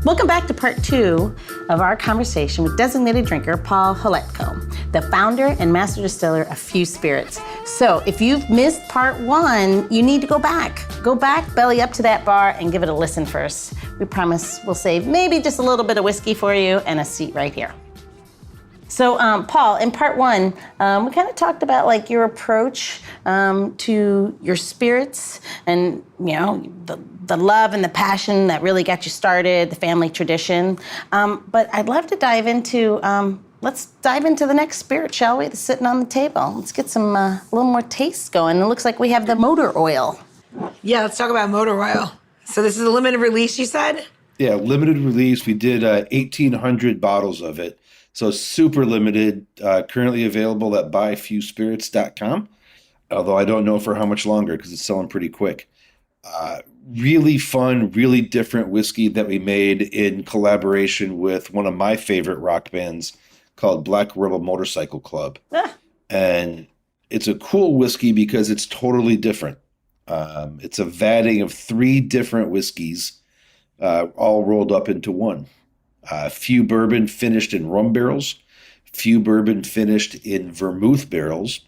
Welcome back to part 2 of our conversation with designated drinker Paul Hletko, the founder and master distiller of Few Spirits. So if you've missed part 1, you need to go back. Go back, belly up to that bar, and give it a listen first. We promise we'll save maybe just a little bit of whiskey for you and a seat right here. So, Paul, in part 1, we kind of talked about like your approach to your spirits and, you know, the love and the passion that really got you started, the family tradition. But I'd love to dive into, let's dive into the next spirit, shall we? That's sitting on the table. Let's get some, a little more taste going. It looks like we have the motor oil. Yeah, let's talk about motor oil. So this is a limited release, you said? Yeah, limited release. We did 1,800 bottles of it. So super limited, currently available at buyfewspirits.com, although I don't know for how much longer because it's selling pretty quick. Really fun, really different whiskey that we made in collaboration with one of my favorite rock bands called Black Rebel Motorcycle Club. And it's a cool whiskey because it's totally different. It's a vatting of 3 different whiskeys, all rolled up into one. Few bourbon finished in rum barrels, few bourbon finished in vermouth barrels,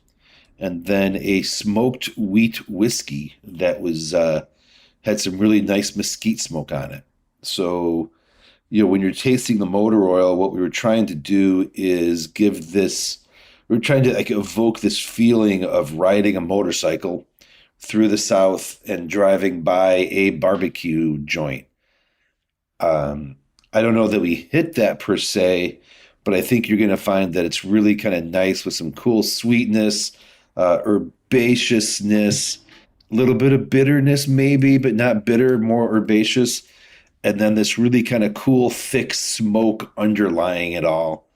and then a smoked wheat whiskey that was had some really nice mesquite smoke on it. So, you know, when you're tasting the motor oil, what we were trying to do is we were trying to like evoke this feeling of riding a motorcycle through the South and driving by a barbecue joint. I don't know that we hit that per se, but I think you're going to find that it's really kind of nice with some cool sweetness, herbaceousness, a little bit of bitterness maybe, but not bitter, more herbaceous. And then this really kind of cool, thick smoke underlying it all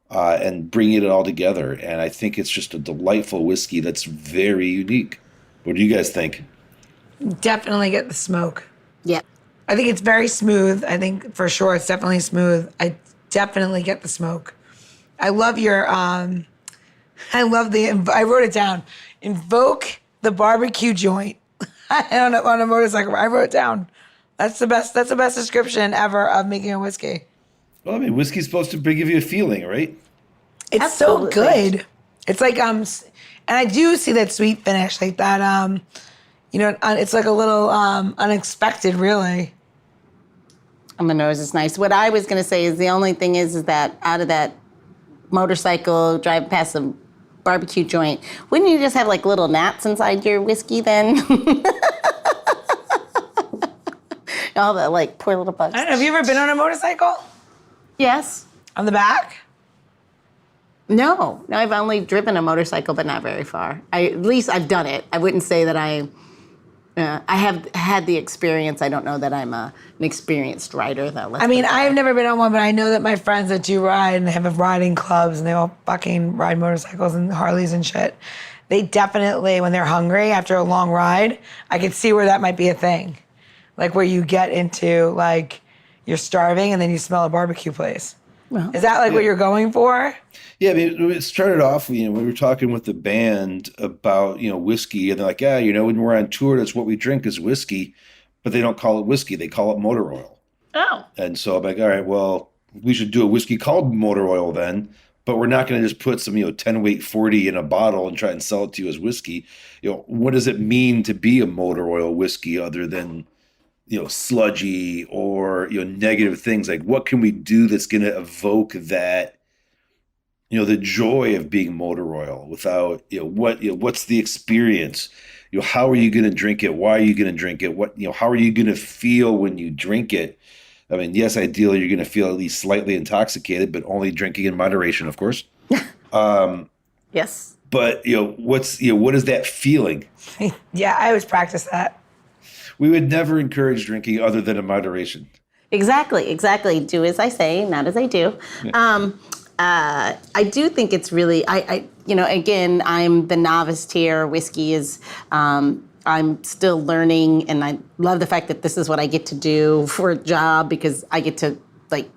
and bringing it all together. And I think it's just a delightful whiskey that's very unique. What do you guys think? Definitely get the smoke. Yeah. I think it's very smooth. I think for sure it's definitely smooth. I definitely get the smoke. I love your, I wrote it down. Invoke the barbecue joint. on a motorcycle. I wrote it down. That's the best description ever of making a whiskey. Well, I mean, whiskey's supposed to give you a feeling, right? It's Absolutely. so good. It's like, and I do see that sweet finish, like that, you know, it's like a little unexpected, really. On the nose is nice. What I was going to say is the only thing is that out of that motorcycle driving past the barbecue joint, wouldn't you just have like little gnats inside your whiskey then? All the like poor little bugs. I don't know, have you ever been on a motorcycle? Yes. On the back? No, I've only driven a motorcycle, but not very far. At least I've done it. I wouldn't say that I have had the experience. I don't know that I'm an experienced rider, though. I mean, I've never been on one, but I know that my friends that do ride and they have riding clubs and they all fucking ride motorcycles and Harleys and shit. They definitely, when they're hungry after a long ride, I could see where that might be a thing. Like where you get into, like, you're starving and then you smell a barbecue place. Well, is that like what you're going for? Yeah, I mean, it started off, you know, we were talking with the band about, you know, whiskey, and they're like, yeah, you know, when we're on tour, that's what we drink is whiskey, but they don't call it whiskey, they call it motor oil. Oh. And so I'm like, all right, well, we should do a whiskey called motor oil then, but we're not going to just put some, you know, 10 weight 40 in a bottle and try and sell it to you as whiskey. You know, what does it mean to be a motor oil whiskey other than, you know, sludgy or, you know, negative things? Like, what can we do that's going to evoke that, you know, the joy of being motor oil without, what's the experience? You know, how are you going to drink it? Why are you going to drink it? What, you know, how are you going to feel when you drink it? I mean, yes, ideally you're going to feel at least slightly intoxicated, but only drinking in moderation, of course. Yes. But, what is that feeling? Yeah, I always practice that. We would never encourage drinking other than in moderation. Exactly. Do as I say, not as I do. Yeah. I do think it's really, again, I'm the novice here. Whiskey is, I'm still learning, and I love the fact that this is what I get to do for a job because I get to, like,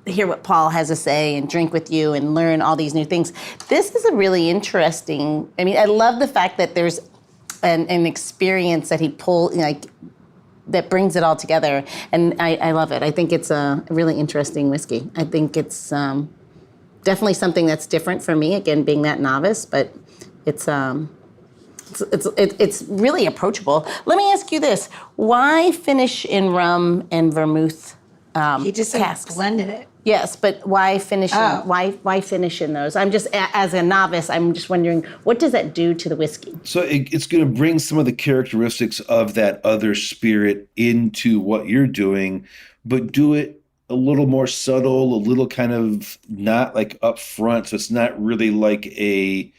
hear what Paul has to say and drink with you and learn all these new things. This is a really interesting, I love the fact that there's an experience that he pulled, like, that brings it all together. And I love it. I think it's a really interesting whiskey. I think it's definitely something that's different for me, again, being that novice, but it's really approachable. Let me ask you this. Why finish in rum and vermouth He just casks? blended it. Yes, but why finish Oh. why finish in those? I'm just, as a novice, I'm just wondering, what does that do to the whiskey? So it's going to bring some of the characteristics of that other spirit into what you're doing, but do it a little more subtle, a little kind of not like up front. So it's not really like a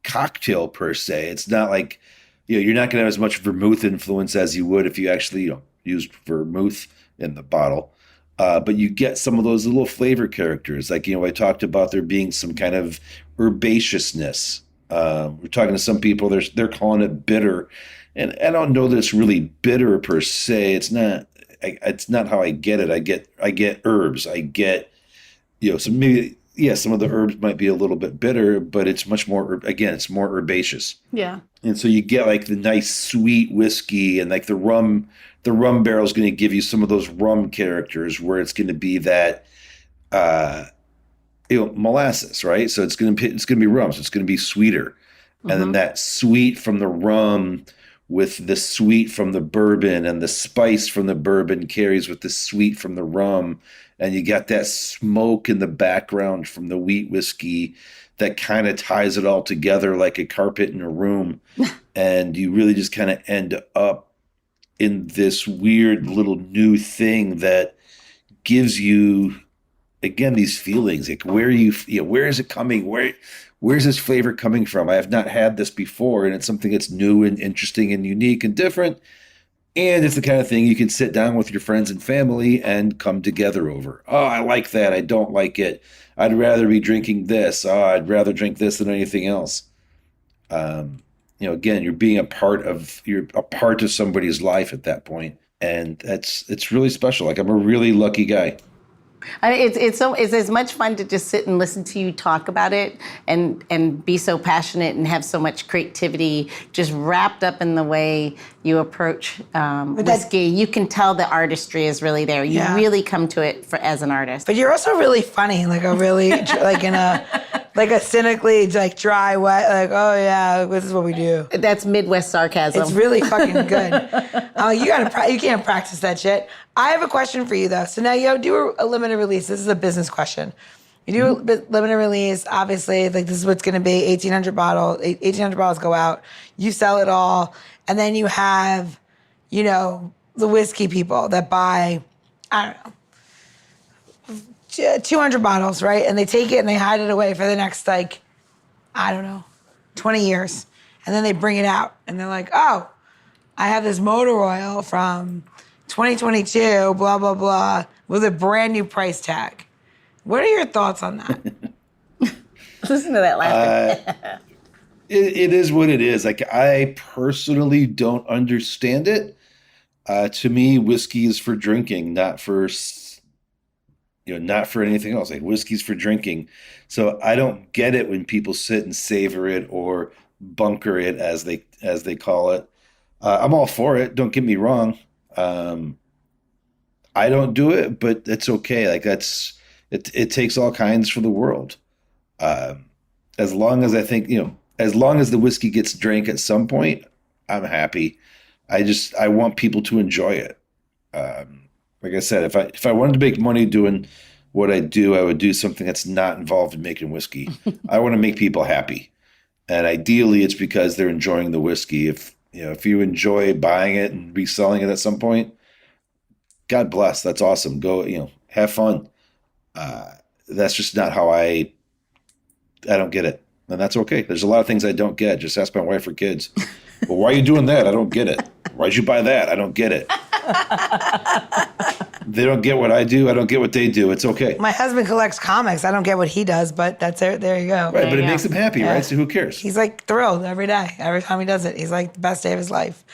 cocktail per se. It's not like, you're not going to have as much vermouth influence as you would if you actually, used vermouth in the bottle. But you get some of those little flavor characters. Like, I talked about there being some kind of herbaceousness. We're talking to some people, they're calling it bitter. And I don't know that it's really bitter per se. It's not how I get it. I get herbs. I get, so maybe, some of the herbs might be a little bit bitter, but it's much more, again, it's more herbaceous. Yeah. And so you get like the nice sweet whiskey, and like the rum barrel is going to give you some of those rum characters where it's going to be that, molasses, right? So it's going to be rum. So it's going to be sweeter. Mm-hmm. And then that sweet from the rum with the sweet from the bourbon, and the spice from the bourbon carries with the sweet from the rum. And you got that smoke in the background from the wheat whiskey that kind of ties it all together like a carpet in a room. And you really just kind of end up in this weird little new thing that gives you, again, these feelings. Like, where is it coming? Where's this flavor coming from? I have not had this before, and it's something that's new and interesting and unique and different. And it's the kind of thing you can sit down with your friends and family and come together over. Oh, I like that. I don't like it. I'd rather be drinking this. Oh, I'd rather drink this than anything else. Again, you're a part of somebody's life at that point, and it's really special. Like, I'm a really lucky guy. It's as much fun to just sit and listen to you talk about it and be so passionate and have so much creativity just wrapped up in the way you approach whiskey. You can tell the artistry is really there. You really come to it as an artist. But you're also really funny, like a really like in a like a cynically like dry, wet, like, oh yeah, this is what we do. That's Midwest sarcasm. It's really fucking good. You can't practice that shit. I have a question for you though. So now you do a limited release. This is a business question. You do a limited release. Obviously, like, this is what's going to be 1,800 bottles. 1,800 bottles go out. You sell it all, and then you have, the whiskey people that buy, I don't know, 200 bottles, right? And they take it and they hide it away for the next 20 years, and then they bring it out and they're like, oh, I have this motor oil from 2022, blah, blah, blah, with a brand new price tag. What are your thoughts on that? Listen to that laughter. It is what it is. Like, I personally don't understand it. To me, whiskey is for drinking, not for anything else. Like, whiskey's for drinking. So I don't get it when people sit and savor it or bunker it, as they call it. I'm all for it. Don't get me wrong. I don't do it, but it's okay. Like, it takes all kinds for the world. As long as as long as the whiskey gets drank at some point, I'm happy. I want people to enjoy it. Like I said, if I wanted to make money doing what I do, I would do something that's not involved in making whiskey. I want to make people happy. And ideally it's because they're enjoying the whiskey. If you enjoy buying it and reselling it at some point, God bless. That's awesome. Go, have fun. That's just not how I don't get it. And that's okay. There's a lot of things I don't get. Just ask my wife or kids. Well, why are you doing that? I don't get it. Why'd you buy that? I don't get it. They don't get what I do. I don't get what they do. It's okay. My husband collects comics. I don't get what he does, but that's it. There you go. Right, but it makes him happy, right? So who cares? He's like thrilled every day. Every time he does it, he's like the best day of his life.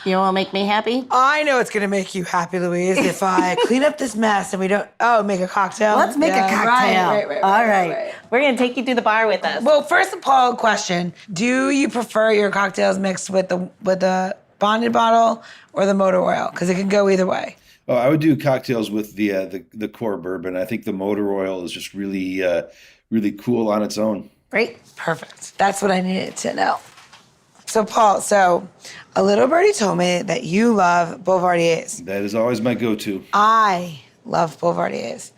You know what will make me happy? I know it's going to make you happy, Louise, if I clean up this mess and we don't, make a cocktail. Let's make a cocktail. Right. All right. We're going to take you to the bar with us. Well, first of all, question. Do you prefer your cocktails mixed with the bonded bottle or the motor oil, because it can go either way. Oh, I would do cocktails with the core bourbon. I think the motor oil is just really really cool on its own. Great. Perfect. That's what I needed to know. So, Paul, a little birdie told me that you love Boulevardiers. That is always my go-to. I love Boulevardiers.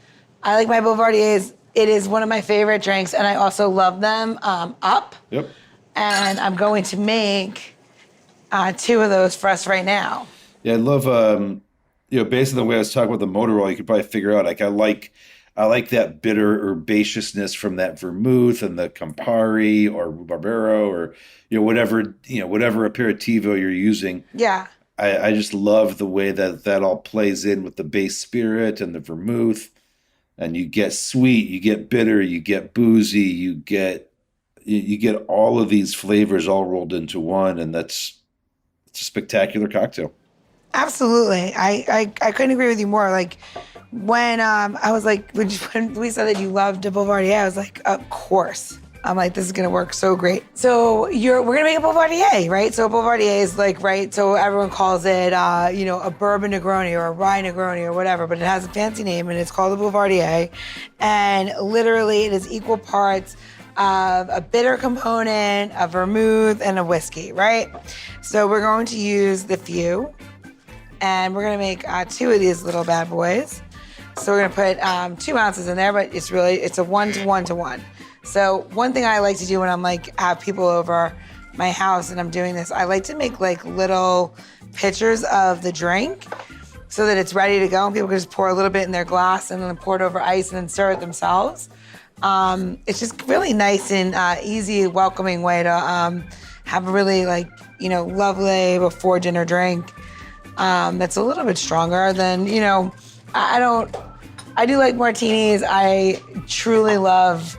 I like my Boulevardiers. It is one of my favorite drinks, and I also love them up. Yep. And I'm going to make 2 of those for us right now. Yeah, I love, based on the way I was talking about the motor oil, you could probably figure out, like, I like that bitter herbaceousness from that vermouth and the Campari or Barbero or, whatever aperitivo you're using. Yeah. I just love the way that all plays in with the base spirit and the vermouth. And you get sweet, you get bitter, you get boozy, you get all of these flavors all rolled into one, and it's a spectacular cocktail. Absolutely. I couldn't agree with you more. Like, when I was like, when we said that you loved a Boulevardier, I was like, of course. I'm like, this is gonna work so great. So we're gonna make a Boulevardier, right? So a Boulevardier is like, right, so everyone calls it, a bourbon Negroni or a rye Negroni or whatever, but it has a fancy name and it's called a Boulevardier. And literally it is equal parts of a bitter component, a vermouth, and a whiskey, right? So we're going to use the few, and we're gonna make 2 of these little bad boys. So we're gonna put 2 ounces in there, but it's a 1 to 1 to 1. So one thing I like to do when I'm have people over my house and I'm doing this, I like to make little pitchers of the drink so that it's ready to go and people can just pour a little bit in their glass and then pour it over ice and then stir it themselves. It's just really nice and easy, welcoming way to have a really lovely before dinner drink that's a little bit stronger than, I do like martinis. I truly love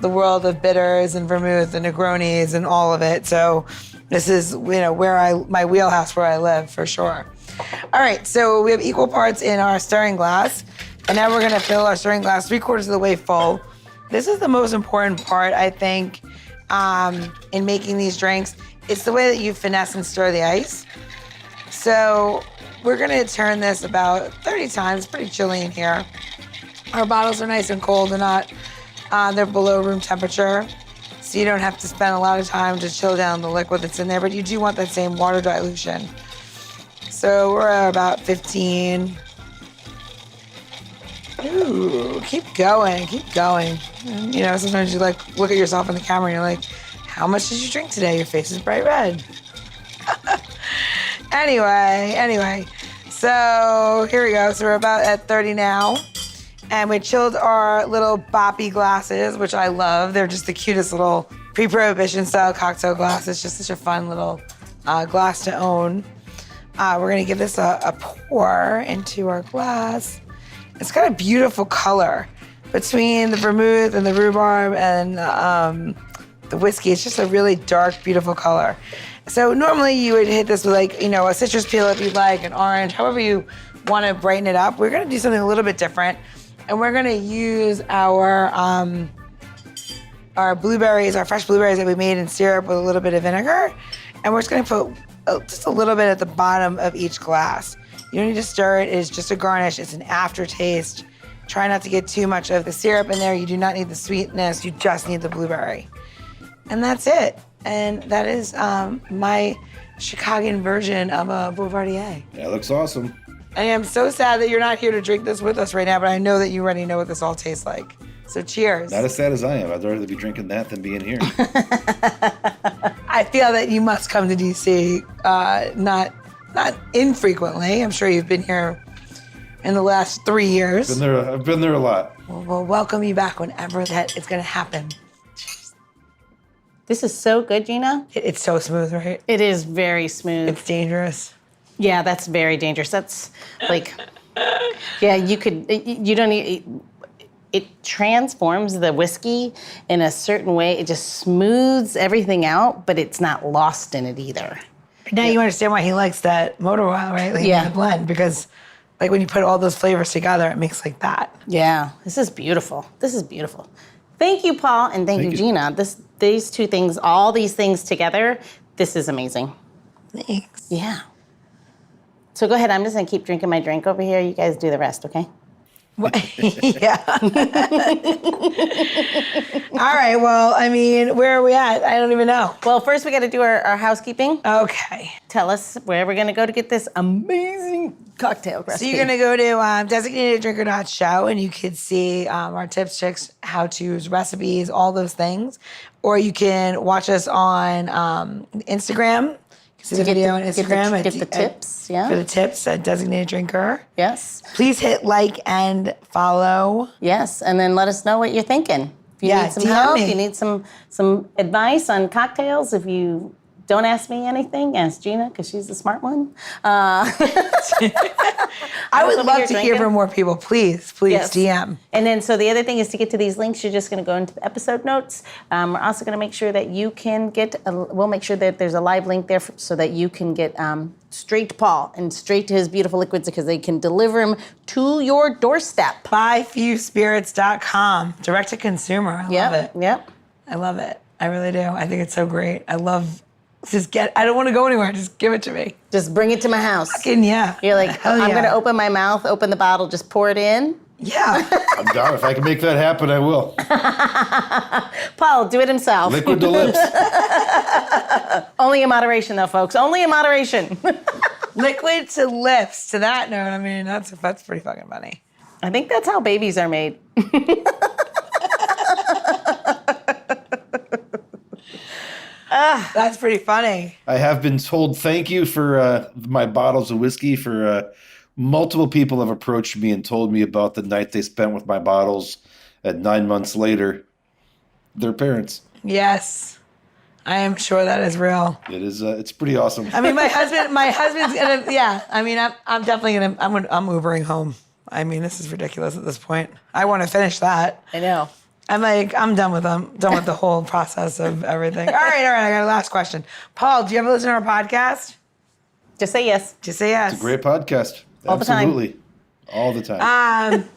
the world of bitters and vermouth and Negronis and all of it. So this is, my wheelhouse where I live for sure. All right, so we have equal parts in our stirring glass. And now we're gonna fill our stirring glass 3/4 of the way full. This is the most important part, I think, in making these drinks. It's the way that you finesse and stir the ice. So we're gonna turn this about 30 times, pretty chilly in here. Our bottles are nice and cold, they're below room temperature. So you don't have to spend a lot of time to chill down the liquid that's in there, but you do want that same water dilution. So we're at about 15. Ooh, keep going. And, sometimes you look at yourself in the camera and you're like, how much did you drink today? Your face is bright red. Anyway, so here we go. So we're about at 30 now. And we chilled our little boppy glasses, which I love. They're just the cutest little pre-prohibition style cocktail glass. It's just such a fun little glass to own. We're gonna give this a pour into our glass. It's got a beautiful color between the vermouth and the rhubarb and the whiskey. It's just a really dark, beautiful color. So normally you would hit this with a citrus peel if you'd like, an orange, however you want to brighten it up. We're gonna do something a little bit different. And we're gonna use our blueberries, our fresh blueberries that we made in syrup with a little bit of vinegar. And we're just gonna put just a little bit at the bottom of each glass. You don't need to stir it, it's just a garnish, it's an aftertaste. Try not to get too much of the syrup in there. You do not need the sweetness, you just need the blueberry. And that's it. And that is my Chicagoan version of a Boulevardier. That looks awesome. I am so sad that you're not here to drink this with us right now, but I know that you already know what this all tastes like. So cheers. Not as sad as I am. I'd rather be drinking that than being here. I feel that you must come to DC, not infrequently. I'm sure you've been here in the last 3 years. I've been there a lot. Well, we'll welcome you back whenever that is going to happen. This is so good, Gina. It's so smooth, right? It is very smooth. It's dangerous. Yeah, that's very dangerous. That's you don't need, it transforms the whiskey in a certain way. It just smooths everything out, but it's not lost in it either. Now you understand why he likes that motor oil, right? In the blend, because when you put all those flavors together, it makes like that. Yeah, this is beautiful. Thank you, Paul, and thank you, Gina. These two things, all these things together, this is amazing. Thanks. Yeah. So go ahead. I'm just going to keep drinking my drink over here. You guys do the rest, okay? Yeah. All right. Well, I mean, where are we at? I don't even know. Well, first we got to do our housekeeping. Okay. Tell us where we're going to go to get this amazing cocktail recipe. So you're going to go to designateddrinker.show and you can see our tips, tricks, how-tos, recipes, all those things. Or you can watch us on Instagram. See the video on Instagram. Get the tips, yeah. For the tips at Designated Drinker. Yes. Please hit like and follow. Yes, and then let us know what you're thinking. If you need some DM help, me. you need some advice on cocktails. If you don't ask me anything, ask Gina, because she's the smart one. I would love to hear from more people. Please Yes. DM. And then, so the other thing is to get to these links, you're just going to go into the episode notes. We're also going to make sure that you can get, we'll make sure that there's a live link there so that you can get straight to Paul and straight to his beautiful liquids because they can deliver them to your doorstep. Buyfewspirits.com. Direct to consumer. I love it. Yep. I love it. I really do. I think it's so great. I love, I don't want to go anywhere. Just give it to me. Just bring it to my house. Fucking yeah. You're like, Hell I'm yeah. going to open my mouth, open the bottle, just pour it in. Yeah. I'm down. If I can make that happen, I will. Paul, do it himself. Liquid to lips. Only in moderation, though, folks. Only in moderation. Liquid to lips. To that note, I mean, that's pretty fucking funny. I think that's how babies are made. That's pretty funny. I have been told thank you for my bottles of whiskey. For multiple people have approached me and told me about the night they spent with my bottles. And 9 months later, their parents. Yes. I am sure that is real. It is. It's pretty awesome. I mean, my husband's gonna, yeah. I mean, I'm definitely gonna, I'm Ubering home. I mean, this is ridiculous at this point. I want to finish that. I know. I'm like, I'm done with them. Done with the whole process of everything. All right. I got a last question. Paul, do you ever listen to our podcast? Just say yes. Just say yes. It's a great podcast. All the time. Absolutely. All the time.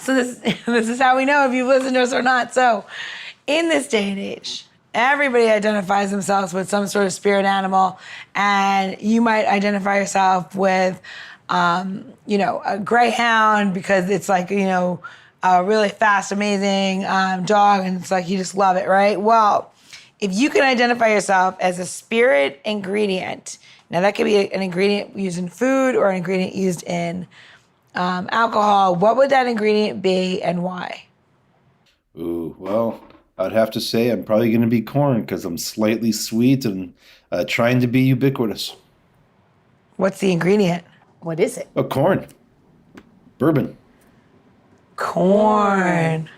So this is how we know if you've listened to us or not. So in this day and age, everybody identifies themselves with some sort of spirit animal, and you might identify yourself with, a greyhound because it's like, a really fast, amazing dog, and it's like you just love it, right? Well, if you can identify yourself as a spirit ingredient, now that could be an ingredient used in food or an ingredient used in alcohol, what would that ingredient be and why? Ooh, well, I'd have to say I'm probably going to be corn because I'm slightly sweet and trying to be ubiquitous. What's the ingredient? What is it? Oh, corn. Bourbon. Corn.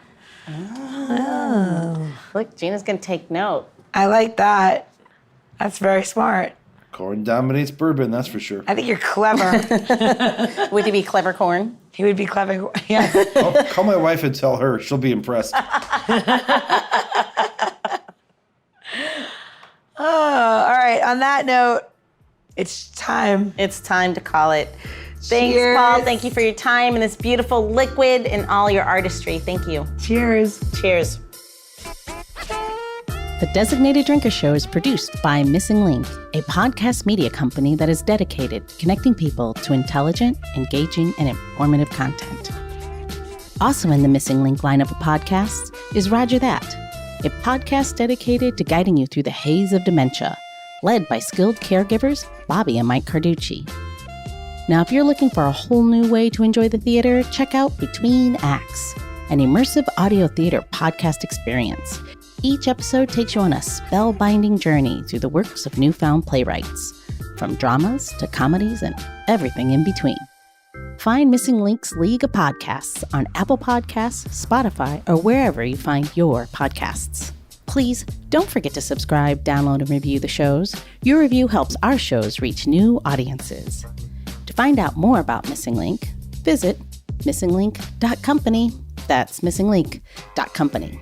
Look, Gina's going to take note. I like that. That's very smart. Corn dominates bourbon, that's for sure. I think you're clever. Would you be clever corn? He would be clever. Yeah. Call my wife and tell her. She'll be impressed. All right. On that note, it's time. It's time to call it. Thanks, Cheers. Paul. Thank you for your time and this beautiful liquid and all your artistry. Thank you. Cheers. Cheers. The Designated Drinker Show is produced by Missing Link, a podcast media company that is dedicated to connecting people to intelligent, engaging, and informative content. Also in the Missing Link lineup of podcasts is Rodger That, a podcast dedicated to guiding you through the haze of dementia, led by skilled caregivers Bobbi and Mike Carducci. Now, if you're looking for a whole new way to enjoy the theater, check out Between Acts, an immersive audio theater podcast experience. Each episode takes you on a spellbinding journey through the works of newfound playwrights, from dramas to comedies and everything in between. Find Missing Link's League of Podcasts on Apple Podcasts, Spotify, or wherever you find your podcasts. Please don't forget to subscribe, download, and review the shows. Your review helps our shows reach new audiences. To find out more about Missing Link, visit missinglink.company. That's missinglink.company.